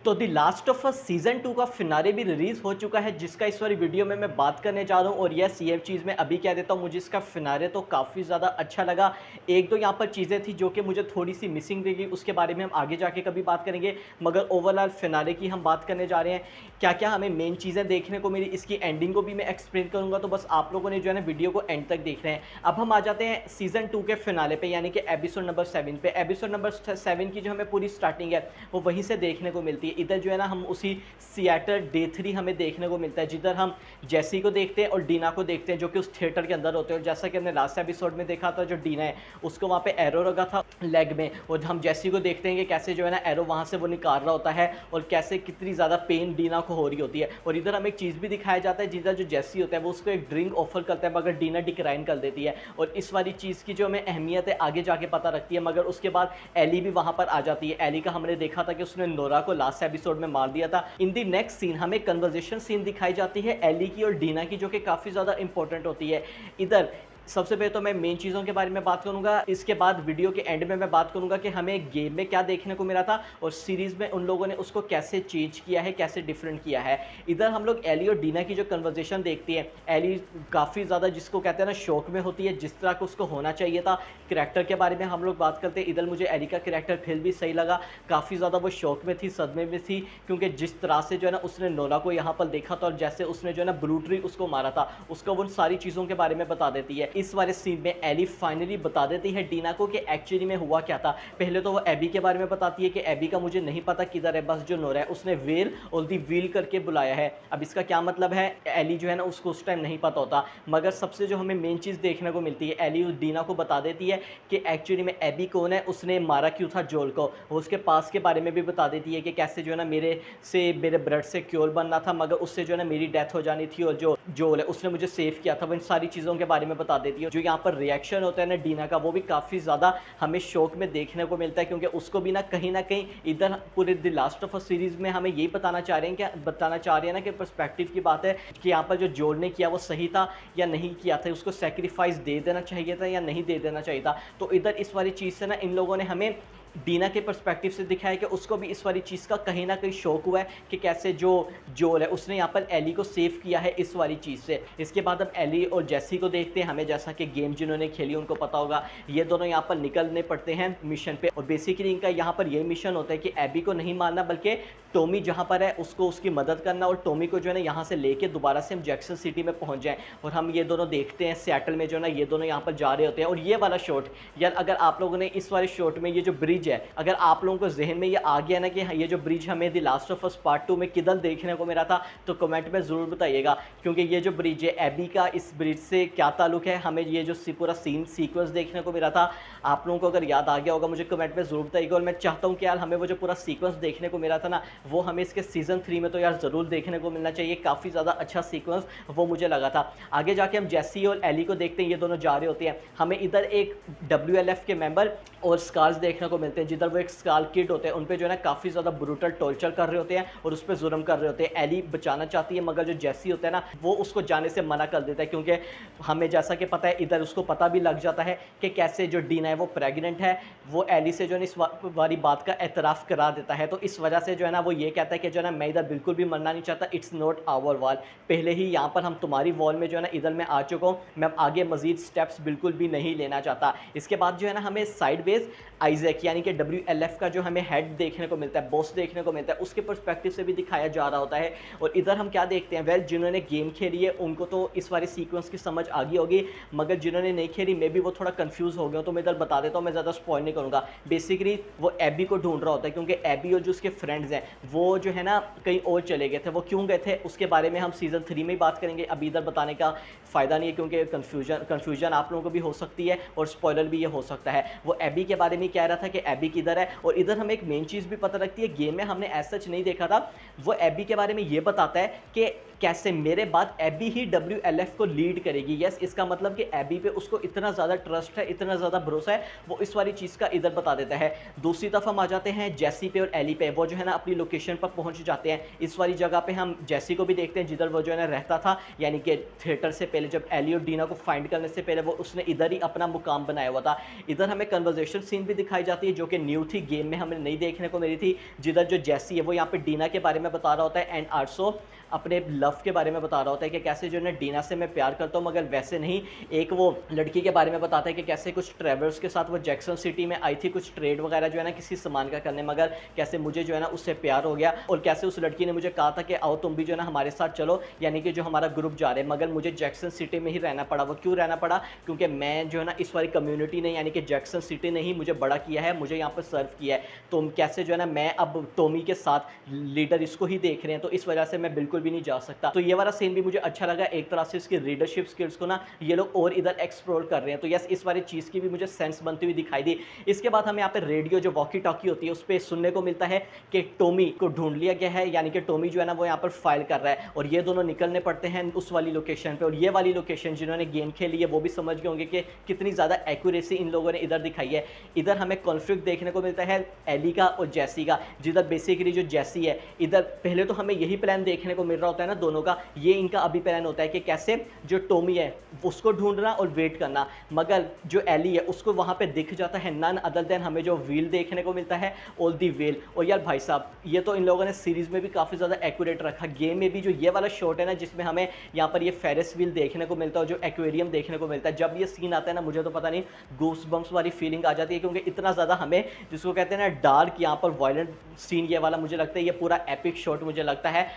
तो the last of us season 2 का finale भी रिलीज़ हो चुका है, जिसका इस वाली वीडियो में मैं बात करने जा रहा हूँ। और यस, ये चीज़ मैं अभी कह देता हूँ, मुझे इसका फिनाले तो काफ़ी ज़्यादा अच्छा लगा। एक दो यहाँ पर चीज़ें थी जो कि मुझे थोड़ी-सी मिसिंग लगी, उसके बारे में हम आगे जाके कभी बात करेंगे। मगर ओवरऑल फिनाले की हम बात करने जा रहे हैं। क्या-क्या हमें मेन चीज़ें देखने को मिली, इसकी एंडिंग को भी मैं एक्सप्लेन करूँगा, तो बस आप लोगों ने जो है ना वीडियो को एंड तक देखना है। अब हम आ जाते हैं सीज़न 2 के फिनाले पे, यानी कि एपिसोड नंबर 7 पे। एपिसोड नंबर 7 की जो हमें पूरी स्टार्टिंग है, वो वहीं से देखने को मिलती है। इधर जो है ना हम उसी सिएटल डे 3 हमें देखने को मिलता है, जिधर हम जेसी को देखते हैं और डीना को देखते हैं, जो कि उस थिएटर के अंदर होते हैं। और जैसा कि हमने लास्ट एपिसोड में देखा था, जो डीना है उसको वहाँ पे एरो लगा था लेग में, और हम जेसी को देखते हैं कि कैसे जो है ना एरो वहाँ से वो निकाल रहा होता है, और कैसे कितनी ज़्यादा पेन डीना को हो रही होती है। और इधर हमें एक चीज़ भी दिखाया जाता है, जिधर जो जेसी होता है वो उसको एक ड्रिंक ऑफर करता है, मगर डीना डिक्लाइन कर देती है। और इस वाली चीज़ की जो हमें अहमियत है आगे जाके पता रखती है। मगर उसके बाद एली भी वहाँ पर आ जाती है। एली का हमने देखा था कि उसने नोरा को लास्ट एपिसोड में मार दिया था। इन दी नेक्स्ट सीन हमें कन्वर्सेशन सीन दिखाई जाती है एली की और डीना की, जो कि काफ़ी ज़्यादा इंपॉर्टेंट होती है। इधर सबसे पहले तो मैं मेन चीज़ों के बारे में बात करूँगा, इसके बाद वीडियो के एंड में मैं बात करूँगा कि हमें गेम में क्या देखने को मिला था और सीरीज़ में उन लोगों ने उसको कैसे चेंज किया है, कैसे डिफरेंट किया है। इधर हम लोग एली और डीना की जो कन्वर्सेशन देखती है, एली काफ़ी ज़्यादा जिसको कहते हैं ना शौक में होती है, जिस तरह का उसको होना चाहिए था। करैक्टर के बारे में हम लोग बात करते हैं, इधर मुझे एली का करैक्टर फिर भी सही लगा। काफ़ी ज़्यादा वो शौक में थी, सदमे में थी, क्योंकि जिस तरह से जो है ना उसने नोरा को यहाँ पर देखा था और जैसे उसने जो है ना ब्रूटली उसको मारा था, उसको उन सारी चीज़ों के बारे में बता देती है। इस वाले सीन में एली फाइनली बता देती है डीना को कि एक्चुअली में हुआ क्या था। पहले तो वो एबी के बारे में बताती है कि एबी का मुझे नहीं पता किधर है, बस जो नोरा है उसने वेल और दी व्हील करके बुलाया है। अब इसका क्या मतलब है, एली जो है ना उसको उस टाइम नहीं पता होता। मगर सबसे जो हमें मेन चीज़ देखने को मिलती है, एली उस डीना को बता देती है कि एक्चुअली में एबी कौन है, उसने मारा क्यों था जोल को। वो उसके पास के बारे में भी बता देती है कि कैसे जो है ना मेरे ब्लड से क्योर बनना था, मगर उससे जो है ना मेरी डेथ हो जानी थी, और जो जोल है उसने मुझे सेव किया था। वो इन सारी चीज़ों के बारे में बता देती है। जो यहाँ पर रिएक्शन होता है ना डीना का, वो भी काफ़ी ज़्यादा हमें शौक में देखने को मिलता है, क्योंकि उसको भी ना कहीं इधर पूरे the last of us series में हमें यही बताना चाह रहे हैं ना कि पर्सपेक्टिव की बात है कि यहाँ पर जो जोल ने किया वो सही था या नहीं किया था, उसको सेक्रीफाइस दे देना चाहिए था या नहीं दे देना चाहिए था। तो इधर इस वाली चीज़ से ना इन लोगों ने हमें डीना के पर्सपेक्टिव से दिखाया कि उसको भी इस वाली चीज़ का कहीं न कहीं शौक हुआ है कि कैसे जो जोल है उसने यहाँ पर एली को सेव किया है इस वाली चीज़ से। इसके बाद अब एली और जेसी को देखते हैं। हमें जैसा कि गेम जिन्होंने खेली उनको पता होगा, ये दोनों यहाँ पर निकलने पड़ते हैं मिशन पे, और बेसिकली इनका यहाँ पर ये मिशन होता है कि एबी को नहीं मारना, बल्कि टॉमी जहाँ पर है उसको उसकी मदद करना, और टॉमी को जो है ना यहाँ से लेके दोबारा से हम जैक्सन सिटी में पहुँच जाएँ। और हम ये दोनों देखते हैं सिएटल में जो है ना ये दोनों यहाँ पर जा रहे होते हैं। और ये वाला शॉट यार, अगर आप लोगों ने इस वाले शॉट में ये जो ब्रिज है, अगर आप लोगों को ज़हन में ये आ गया ना कि हाँ, ये जो ब्रिज हमें the last of us part 2 में किधर देखने को मिला था, तो कमेंट में ज़रूर बताइएगा। क्योंकि ये जो ब्रिज है, एबी का इस ब्रिज से क्या ताल्लुक है, हमें ये जो पूरा सीन सीक्वेंस देखने को मिला था, आप लोगों को अगर याद आ गया होगा मुझे कमेंट में ज़रूर बताइएगा। और मैं चाहता हूँ कि यार हमें वो जो पूरा सीक्वेंस देखने को मिला था ना, वो हमें इसके सीज़न 3 में तो यार ज़रूर देखने को मिलना चाहिए। काफ़ी ज़्यादा अच्छा सीक्वेंस वो मुझे लगा था। आगे जाके हम जेसी और एली को देखते हैं, ये दोनों जा रहे होते हैं। हमें इधर एक WLF के मेंबर और स्कार्स देखने को मिलते हैं, जिधर वो एक स्कार किड होते हैं, उन पे जो है ना काफ़ी ज़्यादा ब्रूटल टॉर्चर कर रहे होते हैं और उस पे जुल्म कर रहे होते हैं। एली बचाना चाहती है, मगर जो जेसी होता है ना वो उसको जाने से मना कर देता है, क्योंकि हमें जैसा कि पता है इधर उसको पता भी लग जाता है कि कैसे जो डीना है वो प्रेग्नेंट है। वो एली से जो है इस वाली बात का एतराफ़ करा देता है। तो इस वजह से जो है ना वो ये कहता है कि जो है ना मैं इधर बिल्कुल भी मरना नहीं चाहता, इट्स नॉट आवर वॉल, पहले ही यहाँ पर हम तुम्हारी वॉल में जो है ना इधर मैं आ चुका हूँ, मैं अब आगे मज़ीद स्टेप्स बिल्कुल भी नहीं लेना चाहता। इसके बाद जो है ना हमें साइडवेज आइजैक यानी कि WLF का जो हमें हेड देखने को मिलता है, बॉस देखने को मिलता है, उसके पर्सपेक्टिव से भी दिखाया जा रहा होता है। और इधर हम क्या देखते हैं, वेल जिन्होंने गेम खेली है उनको तो इस वाले सीक्वेंस की समझ आ गई होगी, मगर जिन्होंने नहीं खेली मे भी वो थोड़ा कंफ्यूज हो गया, तो मैं इधर बता देता हूँ, मैं ज़्यादा स्पॉइल नहीं करूँगा। बेसिकली वो एबी को ढूंढ रहा होता है, क्योंकि एबी और जो उसके फ्रेंड्स हैं वो जो है ना कहीं और चले गए थे। वो क्यों गए थे उसके बारे में हम सीज़न 3 में ही बात करेंगे, अभी इधर बताने का फ़ायदा नहीं है, क्योंकि कन्फ्यूजन आप लोगों को भी हो सकती है और स्पॉइलर भी ये हो सकता है। वो एबी के बारे में कह रहा था कि एबी किधर है, और इधर हमें एक मेन चीज़ भी पता लगती है, गेम में हमने एज सच नहीं देखा था। वो एबी के बारे में ये बताता है कि कैसे मेरे बाद एबी ही WLF को लीड करेगी। यस, इसका मतलब कि एबी पे उसको इतना ज़्यादा ट्रस्ट है, इतना ज़्यादा भरोसा है, वो इस वाली चीज़ का इधर बता देता है। दूसरी तरफ हम आ जाते हैं जेसी पे और एली पे। वो जो है ना अपनी लोकेशन पर पहुंच जाते हैं। इस वाली जगह पे हम जेसी को भी देखते हैं जिधर वो जो है ना रहता था, यानी कि थिएटर से पहले जब एली और डीना को फाइंड करने से पहले वो उसने इधर ही अपना मुकाम बनाया हुआ था। इधर हमें कन्वर्सेशन सीन भी दिखाई जाती है जो कि न्यू थी, गेम में हमें नहीं देखने को मिली थी, जिधर जो जेसी है वो यहाँ पे डीना के बारे में बता रहा होता है एंड आल्सो अपने लव के बारे में बता रहा होता है कि कैसे जो है डीना से मैं प्यार करता हूँ मगर वैसे नहीं। एक वो लड़की के बारे में बताता है कि कैसे कुछ ट्रैवलर्स के साथ वो जैक्सन सिटी में आई थी कुछ ट्रेड वगैरह जो है ना किसी सामान का करने, मगर कैसे मुझे जो है ना उससे प्यार हो गया और कैसे उस लड़की ने मुझे कहा था कि आओ तुम भी जो है ना हमारे साथ चलो, यानी कि जो हमारा ग्रुप जा रहे हैं, मगर मुझे जैक्सन सिटी में ही रहना पड़ा। वो क्यों रहना पड़ा? क्योंकि मैं जो है ना इस वाली कम्युनिटी ने यानी कि जैक्सन सिटी ने ही मुझे बड़ा किया है, मुझे यहाँ पर सर्व किया है। तो कैसे जो है ना मैं अब टॉमी के साथ लीडर इसको ही देख रहे हैं, तो इस वजह से मैं बिल्कुल भी नहीं जा सकता। तो ये वाला सीन भी मुझे अच्छा लगा, एक तरह से इसकी लीडरशिप स्किल्स को ना ये लोग और इधर एक्सप्लोर कर रहे हैं। तो यस, इस वाली चीज़ की भी मुझे सेंस बनती हुई दिखाई दी। इसके बाद हमें यहाँ पे रेडियो जो वॉकी टॉकी होती है उस पर सुनने को मिलता है कि टॉमी को ढूंढ लिया गया है, यानी कि टॉमी जो है ना वो यहाँ पर फाइल कर रहा है और ये दोनों निकलने पड़ते हैं उस वाली लोकेशन पे। और ये वाली लोकेशन जिन्होंने गेम खेली है वो भी समझ गए होंगे कि कितनी ज़्यादा एक्यूरेसी इन लोगों ने इधर दिखाई है। इधर हमें कॉन्फ्लिक्ट देखने को मिलता है एली का और जेसी का, जिधर बेसिकली जो जेसी है इधर पहले तो हमें यही प्लान देखने को मिल रहा होता है ना दोनों का, ये इनका अभी प्लान होता है कि कैसे जो टॉमी है उसको ढूंढना और वेट करना, मगर जो एली है उसको वहां पे दिख जाता है नन अदर देन हमें जो व्हील देखने को मिलता है ऑल दी व्हील। और यार भाई साहब ये तो इन लोगों ने सीरीज में भी काफ़ी ज़्यादा एक्यूरेट रखा, गेम में भी जो ये वाला शॉट है ना जिसमें हमें यहाँ पर ये फेरिस व्हील देखने को मिलता है और जो एक्वेरियम देखने को मिलता है, जब ये सीन आता है ना मुझे तो पता नहीं गूस बम्स वाली फीलिंग आ जाती है, क्योंकि इतना ज़्यादा हमें जिसको कहते हैं ना डार्क यहाँ पर वायलेंट सीन ये वाला मुझे लगता है ये पूरा एपिक शॉट मुझे लगता है।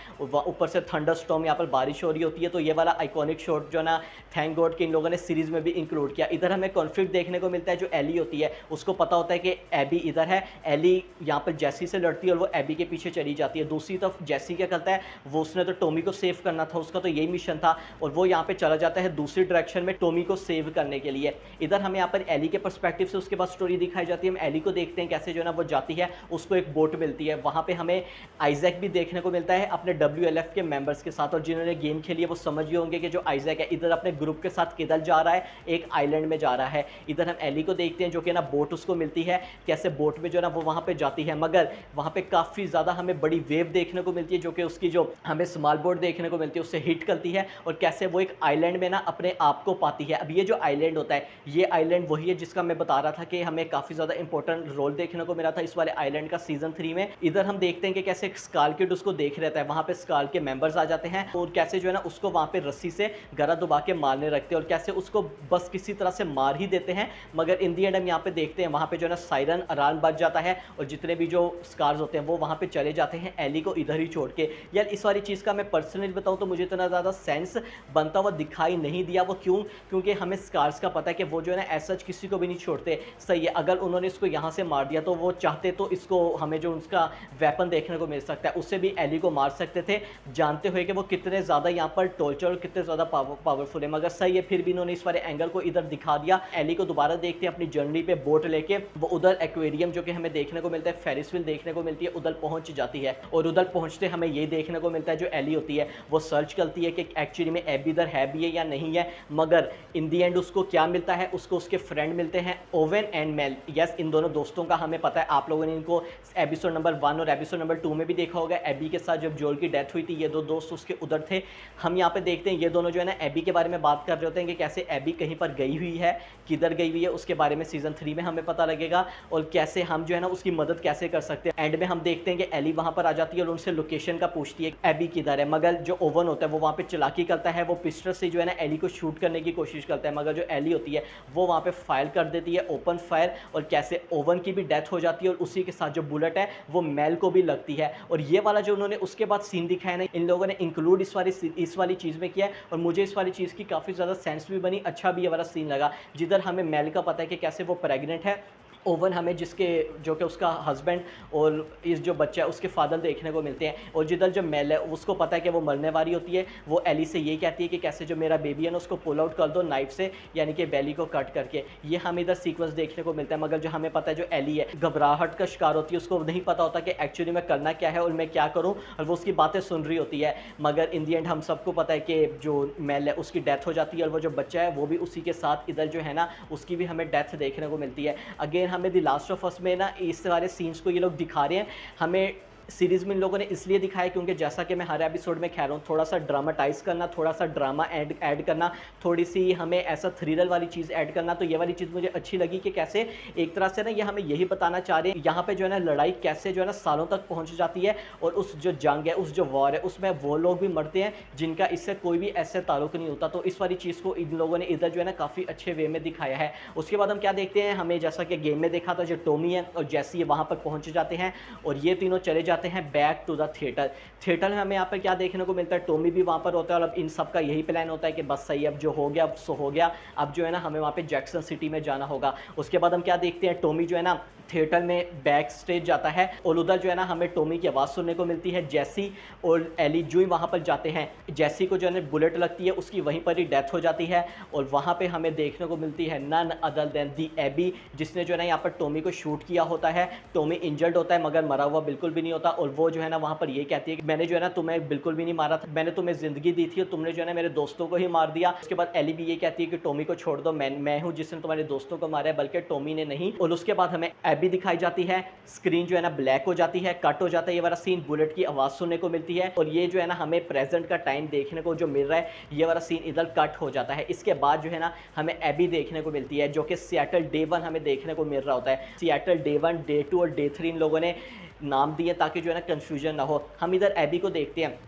ऊपर से थंडर स्टॉर्म यहाँ पर बारिश हो रही होती है, तो ये वाला आइकॉनिक शॉट जो ना थैंक गॉड कि इन लोगों ने सीरीज में भी इंक्लूड किया। इधर हमें कॉन्फ्लिक्ट देखने को मिलता है, जो एली होती है उसको पता होता है कि एबी इधर है, एली यहाँ पर जेसी से लड़ती है और वो एबी के पीछे चली जाती है। दूसरी तरफ जेसी क्या करता है, वो उसने तो टॉमी को सेव करना था, उसका तो यही मिशन था और वो यहाँ पे चला जाता है दूसरी डायरेक्शन में टॉमी को सेव करने के लिए। इधर हमें यहाँ पर एली के पर्सपेक्टिव से उसके बाद स्टोरी दिखाई जाती है। हम एली को देखते हैं कैसे जो है ना वो जाती है, उसको एक बोट मिलती है, वहाँ पे हमें आइजैक भी देखने को मिलता है अपने WLF के मेंबर्स के साथ। और जिन्होंने गेम खेली है वो समझ गए होंगे कि जो आइजैक है इधर अपने ग्रुप के साथ किधर जा रहा है, एक आइलैंड में जा रहा है। इधर हम एली को देखते हैं जो कि ना बोट उसको मिलती है, कैसे बोट में जो है ना वो वहाँ पे जाती है, मगर वहाँ पे काफ़ी ज़्यादा हमें बड़ी वेव देखने को मिलती है जो कि उसकी जो हमें स्मॉल बोट देखने को मिलती है उससे हिट करती है और कैसे वो एक आइलैंड में ना अपने आप को पाती है। अब ये जो आइलैंड होता है ये आइलैंड वही है जिसका मैं बता रहा था कि हमें काफ़ी ज़्यादा इंपॉर्टेंट रोल देखने को मिला था इस वाले आइलैंड का सीजन 3 में। इधर हम देखते हैं कि कैसे स्काल किड उसको देख रहता है, वहाँ पे स्काल के मेंबर्स आ जाते हैं और कैसे जो है ना उसको वहाँ पे रस्सी से गला दबा के मारने रखते हैं और कैसे उसको बस किसी तरह से मार ही देते हैं, मगर इन दी एंड हम यहाँ पे देखते हैं वहाँ पे जो है ना सायरन अलार्म बज जाता है और जितने भी जो स्कार्स होते हैं वो वहाँ पे चले जाते हैं एली को इधर ही छोड़ के। यार इस वाली चीज़ का मैं पर्सनली बताऊँ तो मुझे इतना ज़्यादा सेंस बनता हुआ दिखाई नहीं दिया। वो क्यों? क्योंकि हमें स्कार्स का पता है कि वो जो है ना ऐसा किसी को भी नहीं छोड़ते। सही है, अगर उन्होंने इसको यहाँ से मार दिया तो वो चाहते तो इसको हमें जो उसका वेपन देखने को मिल सकता है उससे भी एली को मार सकते थे, जानते हुए कि वो कितने ज़्यादा यहाँ पर टॉर्चर और कितने ज़्यादा पावरफुल है, मगर सही है फिर भी इन्होंने इस वाले एंगल को इधर दिखा दिया। एली को दोबारा देखते हैं अपनी जर्नी पे बोट लेके, वो उधर एक्वेरियम जो कि हमें देखने को मिलता है, फेरिस व्हील देखने को मिलती है, उधर पहुंच जाती है और उधर पहुंचते हमें ये देखने को मिलता है जो एली होती है वो सर्च करती है कि एक्चुअली में एबी इधर है भी है या नहीं है, मगर इन दी एंड उसको क्या मिलता है, उसको उसके फ्रेंड मिलते हैं ओवेन एंड मेल। यस, इन दोनों दोस्तों का हमें पता है, आप लोगों ने इनको एपिसोड नंबर 1 और एपिसोड नंबर 2 में भी देखा होगा। एबी के साथ जब जोल की डेथ हुई थी ये दो दोस्त उसके उधर थे। हम यहाँ पे देखते हैं ये दोनों जो है ना एबी के बारे में बात कर रहे होते हैं कि कैसे एबी कहीं पर गई हुई है, किधर गई हुई है उसके बारे में सीजन 3 में हमें पता लगेगा और कैसे हम जो है ना उसकी मदद कैसे कर सकते हैं। एंड में हम देखते हैं कि एली वहाँ पर आ जाती है और उनसे लोकेशन का पूछती है एबी किधर है, मगर जो ओवन होता है वो वहाँ पे चालाकी करता है, वो पिस्टल से जो है ना एली को शूट करने की कोशिश करता है, मगर जो एली होती है वो वहाँ पे फायर कर देती है ओपन फायर और कैसे ओवन की भी डेथ हो जाती है और उसी के साथ जो बुलेट है वो मेल को भी लगती है। और ये वाला जो उन्होंने उसके बाद सीन दिखाया ना इन लोगों ने इंक्लूड इस वाली चीज़ में किया है और मुझे इस वाली चीज़ की काफ़ी ज़्यादा सेंस भी बनी, अच्छा भी ये वाला सीन लगा, जिधर हमें मेल का पता है कि कैसे वो प्रेग्नेंट है। ओवन हमें जिसके जो कि उसका हस्बैंड और इस जो बच्चा है उसके फादर देखने को मिलते हैं और जिधर जो मेल है उसको पता है कि वो मरने वाली होती है, वो एली से ये कहती है कि कैसे जो मेरा बेबी है ना उसको पुल आउट कर दो नाइफ से, यानी कि बेली को कट करके। ये हम इधर सीक्वेंस देखने को मिलता है, मगर जो हमें पता है जो एली है घबराहट का शिकार होती है, उसको नहीं पता होता कि एक्चुअली मैं करना क्या है और मैं क्या करूँ, और वो उसकी बातें सुन रही होती है, मगर इन दी एंड हम सबको पता है कि जो मेल है उसकी डेथ हो जाती है और वो जो बच्चा है वो भी उसी के साथ इधर जो है ना उसकी भी हमें डेथ देखने को मिलती है। अगेन हमें द लास्ट ऑफ अस में ना इस सारे सीन्स को ये लोग दिखा रहे हैं, हमें सीरीज़ में इन लोगों ने इसलिए दिखाया क्योंकि जैसा कि मैं हर एपिसोड में कह रहा हूँ, थोड़ा सा ड्रामाटाइज़ करना, थोड़ा सा ड्रामा ऐड करना, थोड़ी सी हमें ऐसा थ्रिलर वाली चीज़ ऐड करना, तो ये वाली चीज़ मुझे अच्छी लगी कि कैसे एक तरह से ना ये हमें यही बताना चाह रहे हैं यहाँ पे जो है ना लड़ाई कैसे जो है ना सालों तक पहुँच जाती है, और उस जो जंग है, उस जो वॉर है, उसमें वो लोग भी मरते हैं जिनका इससे कोई भी ऐसे ताल्लुक नहीं होता। तो इस वाली चीज़ को इन लोगों ने इधर जो है ना काफ़ी अच्छे वे में दिखाया है। उसके बाद हम क्या देखते हैं, हमें जैसा कि गेम में देखा था, जो टॉमी है और जेसी है वहाँ पर पहुँच जाते हैं और ये तीनों चले जाते हैं back to the theatre. Theatre में हमें यहाँ पर क्या देखने को मिलता है, टॉमी भी वहाँ पर होता है और अब इन सब का यही प्लान होता है कि बस सही, अब जो हो गया अब सो हो गया, अब जो है ना हमें वहाँ पे जैक्सन सिटी में जाना होगा। उसके बाद हम क्या देखते हैं, टॉमी जो है ना थिएटर में बैक स्टेज जाता है और उधर जो है ना हमें टॉमी की आवाज़ सुनने को मिलती है। जेसी और एली जो ही वहाँ पर जाते हैं, जेसी को जो है ना बुलेट लगती है, उसकी वहीं पर ही डेथ हो जाती है और वहाँ पे हमें देखने को मिलती है नन अदर देन दी एबी, जिसने जो है ना यहाँ पर टॉमी को शूट किया होता है। टॉमी इंजर्ड होता है मगर मरा हुआ बिल्कुल भी नहीं होता, और वो जो है ना वहाँ पर ये कहती है कि मैंने जो है ना तुम्हें बिल्कुल भी नहीं मारा था, मैंने तुम्हें ज़िंदगी दी थी और तुमने जो है ना मेरे दोस्तों को ही मार दिया। उसके बाद एली भी ये कहती है कि टॉमी को छोड़ दो, मैं हूँ जिसने तुम्हारे दोस्तों को मारा है, बल्कि टॉमी ने नहीं। और उसके बाद हमें एबी दिखाई जाती है, स्क्रीन जो है ना ब्लैक हो जाती है, कट हो जाता है ये वाला सीन, बुलेट की आवाज़ सुनने को मिलती है और ये जो है ना हमें प्रेजेंट का टाइम देखने को जो मिल रहा है, ये वाला सीन इधर कट हो जाता है। इसके बाद जो है ना हमें एबी देखने को मिलती है, जो कि सिएटल डे 1 हमें देखने को मिल रहा होता है। सिएटल डे 1, डे 2 और डे 3 इन लोगों ने नाम दिए ताकि जो है ना कन्फ्यूजन ना हो। हम इधर एबी को देखते हैं,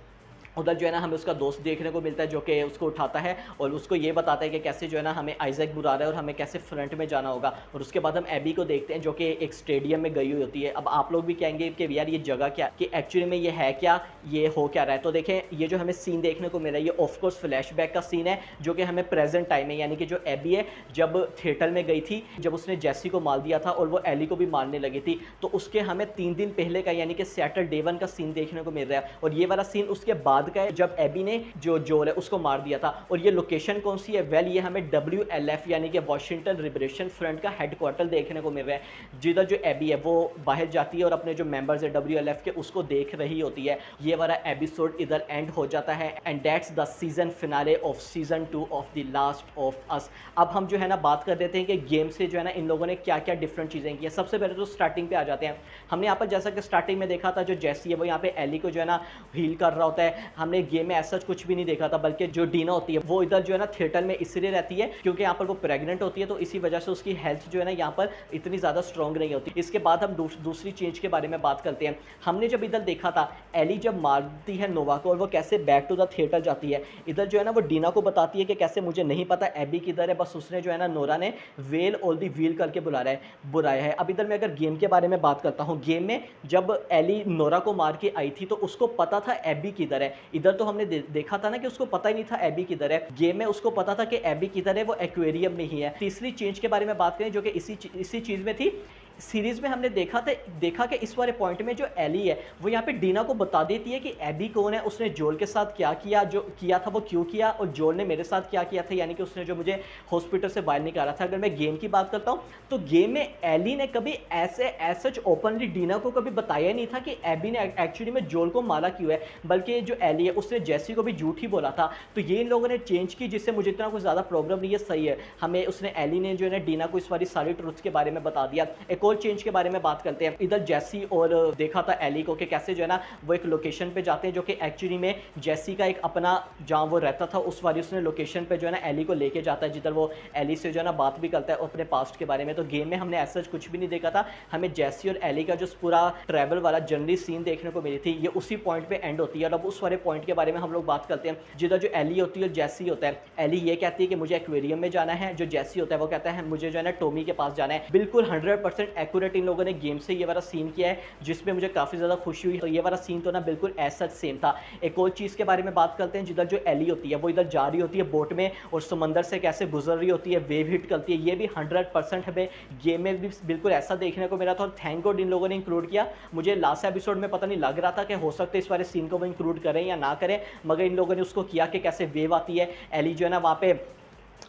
उधर जो है ना हमें उसका दोस्त देखने को मिलता है जो कि उसको उठाता है और उसको ये बताता है कि कैसे जो है ना हमें आइजैक बुला रहा है और हमें कैसे फ्रंट में जाना होगा। और उसके बाद हम एबी को देखते हैं जो कि एक स्टेडियम में गई हुई होती है। अब आप लोग भी कहेंगे कि यार ये जगह क्या, कि एक्चुअली में ये है क्या, ये हो क्या रहा है। तो देखें ये जो हमें सीन देखने को मिल रहा है, ये ऑफकोर्स फ्लैशबैक का सीन है जो कि हमें प्रेजेंट टाइम में, यानी कि जो एबी है जब थिएटर में गई थी, जब उसने जेसी को मार दिया था और वो एली को भी मारने लगी थी, तो उसके हमें 3 दिन पहले का यानी कि सैटरडे डे 1 का सीन देखने को मिल रहा है। और ये वाला सीन उसके बाद का है जब एबी ने जो जोल है उसको मार दिया था। और ये लोकेशन कौन सी है, वेल ये हमें WLF यानी कि वाशिंगटन लिबरेशन फ्रंट का हेडक्वार्टर देखने को मिल रहा है, जिधर जो एबी है वो बाहर जाती है और अपने जो मेंबर्स है WLF के उसको देख रही होती है। ये वाला एपिसोड इधर एंड हो जाता है and that's the season finale off season 2 of the last of us. अब हम जो है ना बात कर देते हैं कि गेम से जो है ना इन लोगों ने क्या क्या डिफरेंट चीज़ें की है। सबसे पहले तो स्टार्टिंग पे आ जाते हैं। हमने यहाँ पर जैसा कि स्टार्टिंग में देखा था, जो जेसी है वो यहाँ पे एली को जो है ना हील कर रहा होता है। हमने गेम में ऐसा कुछ भी नहीं देखा था, बल्कि जो डीना होती है वो इधर जो है ना थिएटर में इसलिए रहती है क्योंकि यहाँ पर वो प्रेग्नेंट होती है, तो इसी वजह से उसकी हेल्थ जो है ना यहाँ पर इतनी ज़्यादा स्ट्रॉन्ग नहीं होती। इसके बाद हम दूसरी चेंज के बारे में बात करते हैं। हमने जब इधर देखा था एली जब मारती है नोवा को और वो कैसे बैक टू द थिएटर जाती है, इधर जो है ना वो डीना को बताती है कि कैसे मुझे नहीं पता एबी किधर है, बस उसने जो है ना नोरा ने वेल ऑल दी व्हील करके बुलाया है। अब इधर मैं अगर गेम के बारे में बात करता हूँ, गेम में जब एली नोरा को मार के आई थी तो उसको पता था एबी किधर है। इधर तो हमने देखा था ना कि उसको पता ही नहीं था एबी किधर है, गेम में उसको पता था कि एबी किधर है, वो एक्वेरियम में ही है। तीसरी चेंज के बारे में बात करें जो कि इसी चीज़ में थी, सीरीज में हमने देखा कि इस वाले पॉइंट में जो एली है वो यहाँ पे डीना को बता देती है कि एबी कौन है, उसने जोल के साथ क्या किया, जो किया था वो क्यों किया, और जोल ने मेरे साथ क्या किया था, यानी कि उसने जो मुझे हॉस्पिटल से बाहर निकाला था। अगर मैं गेम की बात करता हूँ तो गेम में एली ने कभी ऐसे ओपनली डीना को कभी बताया नहीं था कि एबी ने एक्चुअली में जोल को मारा क्यों है, बल्कि जो एली है उसने जेसी को भी झूठ ही बोला था। तो ये इन लोगों ने चेंज की जिससे मुझे इतना कुछ ज़्यादा प्रॉब्लम नहीं है, सही है। हमें उसने एली ने जो है ना डीना को इस वाली सारी ट्रुथ के बारे में बता दिया। एक और चेंज के बारे में बात करते हैं। इधर जेसी और देखा था एली को कि कैसे जो है ना वो एक लोकेशन पे जाते हैं जो कि एक्चुअली में जेसी का एक अपना जहाँ वो रहता था उस वाली उसने लोकेशन पे जो है ना एली को लेके जाता है, जिधर वो एली से जो है ना बात भी करता है अपने पास्ट के बारे में। तो गेम में हमने ऐसा कुछ भी नहीं देखा था, हमें जेसी और एली का जो पूरा ट्रैवल वाला जर्नी सीन देखने को मिली थी, ये उसी पॉइंट पे एंड होती है। और अब उस वाले पॉइंट के बारे में हम लोग बात करते हैं जिधर जो एली होती है और जेसी होता है। एली ये कहती है कि मुझे एक्वेरियम में जाना है, जो जेसी होता है वो कहता है मुझे जो है ना टॉमी के पास जाना है। बिल्कुल 100% एक्यूरेट इन लोगों ने गेम से ये वाला सीन किया है जिसमें मुझे काफ़ी ज़्यादा खुशी हुई। तो ये वाला सीन तो ना बिल्कुल ऐसा सेम था। एक और चीज़ के बारे में बात करते हैं, जिधर जो एली होती है वो इधर जा रही होती है बोट में और समंदर से कैसे गुजर रही होती है, वेव हिट करती है, ये भी 100% हमें गेम में भी बिल्कुल ऐसा देखने को मिला था। और थैंक गॉड इन लोगों ने इंक्लूड किया। मुझे लास्ट एपिसोड में पता नहीं लग रहा था कि हो सकता है इस वाले सीन को वो इंक्लूड करें या ना करें, मगर इन लोगों ने उसको किया कि कैसे वेव आती है, एली जो है ना वहाँ पे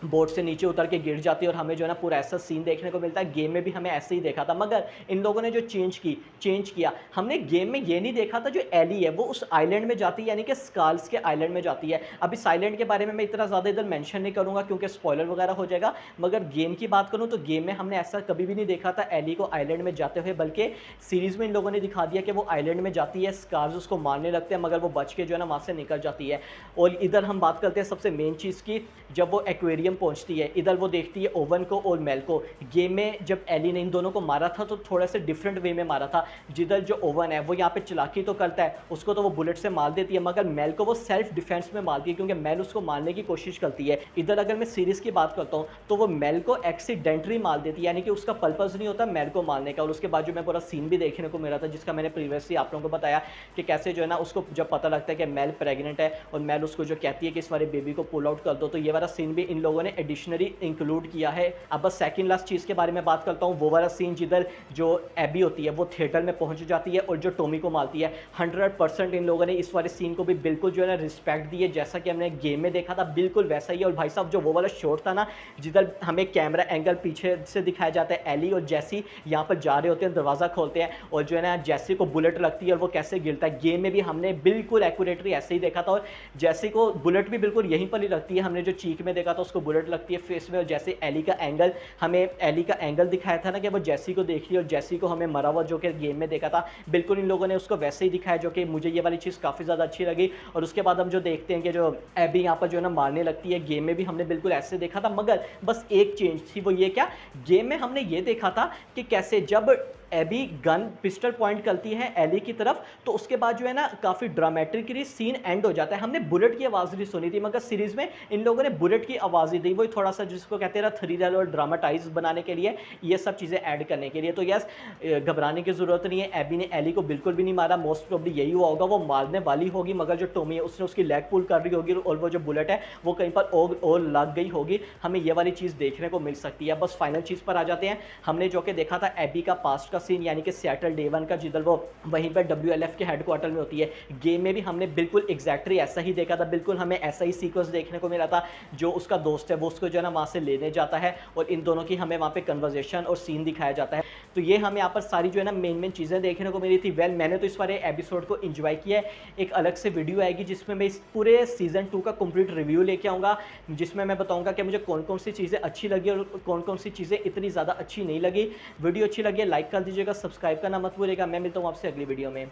बोट से नीचे उतर के गिर जाती है और हमें जो है ना पूरा ऐसा सीन देखने को मिलता है। गेम में भी हमें ऐसे ही देखा था, मगर इन लोगों ने जो चेंज किया, हमने गेम में ये नहीं देखा था जो एली है वो उस आइलैंड में जाती है, यानी कि स्काल्स के आइलैंड में जाती है। अब इस आइलैंड के बारे में मैं इतना ज़्यादा इधर मेंशन नहीं करूँगा क्योंकि स्पॉइलर वगैरह हो जाएगा, मगर गेम की बात करूँ तो गेम में हमने ऐसा कभी भी नहीं देखा था एली को आइलैंड में जाते हुए, बल्कि सीरीज़ में इन लोगों ने दिखा दिया कि वो आइलैंड में जाती है, स्कार्स उसको मारने लगते हैं, मगर वो बच के जो है ना वहाँ से निकल जाती है। और इधर हम बात करते हैं सबसे मेन चीज़ की, जब वो एक्वेरियम पहुँचती है, इधर वो देखती है ओवन को और मेल को। गेम में जब एली ने इन दोनों को मारा था तो थोड़ा सा डिफरेंट वे में मारा था। जिधर जो ओवन है वो यहाँ पे चालाकी तो करता है, उसको तो वो बुलेट से मार देती है, मगर मेल को वो सेल्फ डिफेंस में मारती है क्योंकि मेल उसको मारने की कोशिश करती है। इधर अगर मैं सीरीज़ की बात करता हूँ तो वो मेल को एक्सीडेंटली मार देती है, यानी कि उसका पर्पस नहीं होता मेल को मारने का। और उसके बाद जो मैं पूरा सीन भी देखने को मिला था जिसका मैंने प्रीवियसली आप लोगों को बताया कि कैसे जो है ना उसको जब पता लगता है कि मेल प्रेग्नेंट है और मेल उसको जो कहती है कि इस वाले बेबी को पुल आउट कर दो, तो ये वाला सीन भी इन लोगों ने एडिशनली इंक्लूड किया है। अब बस सेकंड लास्ट चीज़ के बारे में बात करता हूँ, वो वाला सीन जिधर जो एबी होती है वो थिएटर में पहुंच जाती है और जो टॉमी को मारती है। 100% इन लोगों ने इस वाले सीन को भी बिल्कुल जो है ना रिस्पेक्ट दी है, जैसा कि हमने गेम में देखा था बिल्कुल वैसा ही है। और भाई साहब जो वो वाला शॉट था ना जिधर हमें कैमरा एंगल पीछे से दिखाया जाता है, एली और जैसी यहाँ पर जा रहे होते हैं, दरवाज़ा खोलते हैं और जो है ना जैसी को बुलेट लगती है और वो कैसे गिरता है, गेम में भी हमने बिल्कुल एक्यूरेटली ऐसे ही देखा था। और जैसी को बुलेट भी बिल्कुल यहीं पर ही लगती है, हमने जो चीक में देखा था उसको बुलेट लगती है फेस में। और जैसे एली का एंगल, हमें एली का एंगल दिखाया था ना कि वो जैसी को देख रही है और जैसी को हमें मरा हुआ जो कि गेम में देखा था, बिल्कुल इन लोगों ने उसको वैसे ही दिखाया, जो कि मुझे ये वाली चीज़ काफ़ी ज़्यादा अच्छी लगी। और उसके बाद हम जो देखते हैं कि जो एबी यहाँ पर जो है ना मारने लगती है, गेम में भी हमने बिल्कुल ऐसे देखा था, मगर बस एक चेंज थी, वो ये क्या, गेम में हमने ये देखा था कि कैसे जब एबी गन पिस्टल पॉइंट करती है एली की तरफ तो उसके बाद जो है ना काफ़ी ड्रामेटिकली सीन एंड हो जाता है। हमने बुलेट की आवाज़ नहीं सुनी थी, मगर सीरीज़ में इन लोगों ने बुलेट की आवाज़ ही दी, वही थोड़ा सा जिसको कहते हैं थ्रिलर और ड्रामाटाइज बनाने के लिए, ये सब चीज़ें ऐड करने के लिए। तो यस, घबराने की ज़रूरत नहीं है, एबी ने एली को बिल्कुल भी नहीं मारा, मोस्ट प्रॉब्ली यही हुआ होगा, वो मारने वाली होगी, मगर जो टॉमी है उसने उसकी लेग पुल कर रही होगी और वो जो बुलेट है वो कहीं पर और लग गई होगी। हमें ये वाली चीज़ देखने को मिल सकती है। बस फाइनल चीज़ पर आ जाते हैं, हमने जो कि देखा था एबी का पास्ट का सीन, यानी कि डे 1 का, जिधर वो वहीं पर WLF के हेडक्वार्टर में होती है। गेम में भी हमने बिल्कुल एग्जैक्टली ऐसा ही देखा था, बिल्कुल हमें ऐसा ही सीक्वेंस देखने को मिला था। जो उसका दोस्त है वो उसको जो है ना वहाँ से लेने जाता है और इन दोनों की हमें वहाँ पे कन्वर्सेशन और सीन दिखाया जाता है। तो ये हमें यहाँ पर सारी जो है ना मेन चीज़ें देखने को मिली थी। मैंने तो इस वाले एपिसोड को एंजॉय किया है। एक अलग से वीडियो आएगी जिसमें मैं इस पूरे सीजन 2 का कंप्लीट रिव्यू लेके आऊँगा, जिसमें मैं बताऊँगा कि मुझे कौन कौन सी चीज़ें अच्छी लगी और कौन कौन सी चीज़ें इतनी ज़्यादा अच्छी नहीं लगी। वीडियो अच्छी लगी लाइक कर दीजिएगा, सब्सक्राइब करना मत भूलिएगा। मैं मिलता हूँ आपसे अगली वीडियो में।